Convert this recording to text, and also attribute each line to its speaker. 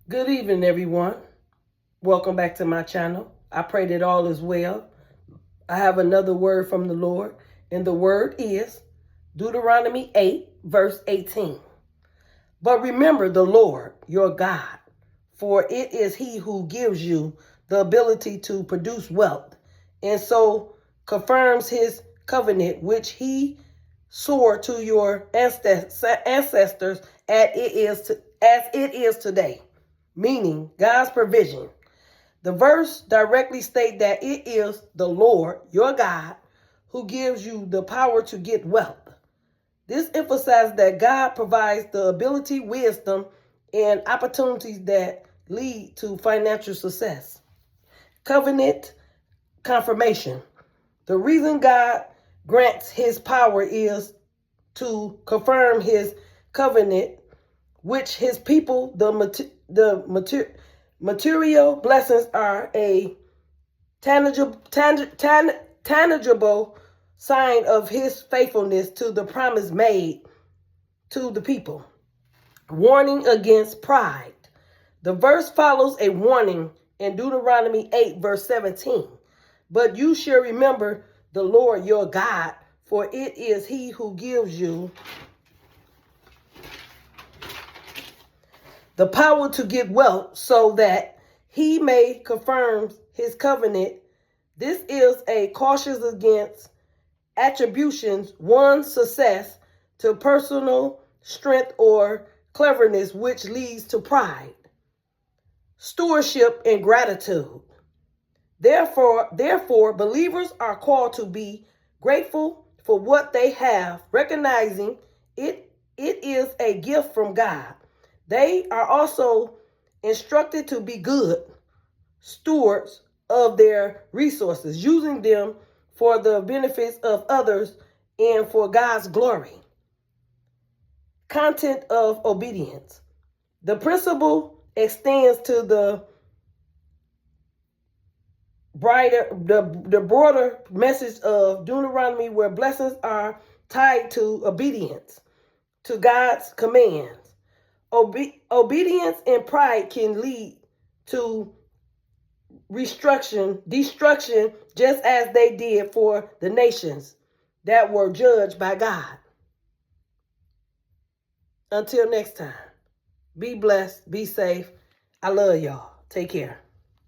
Speaker 1: Good evening, everyone. Welcome back to my channel. I pray that all is well. I have another word from the Lord, and the word is Deuteronomy 8, verse 18. But remember the Lord, your God, for it is he who gives you the ability to produce wealth, and so confirms his covenant, which he swore to your ancestors as it is today, meaning God's provision. The verse directly states that it is the Lord, your God, who gives you the power to get wealth. This emphasizes that God provides the ability, wisdom, and opportunities that lead to financial success. Covenant confirmation. The reason God grants his power is to confirm his covenant, which his people, material blessings are a tangible sign of his faithfulness to the promise made to the people. Warning against pride. The verse follows a warning in Deuteronomy 8, verse 17. But you shall remember the Lord your God, for it is he who gives you the power to get wealth so that he may confirm his covenant. This is a caution against attributions one's success to personal strength or cleverness, which leads to pride. Stewardship and gratitude. Therefore, believers are called to be grateful for what they have, recognizing it is a gift from God. They are also instructed to be good stewards of their resources, using them for the benefits of others and for God's glory. Content of obedience. The principle extends to the broader message of Deuteronomy, where blessings are tied to obedience to God's commands. Obedience and pride can lead to destruction, just as they did for the nations that were judged by God. Until next time, be blessed, be safe. I love y'all. Take care.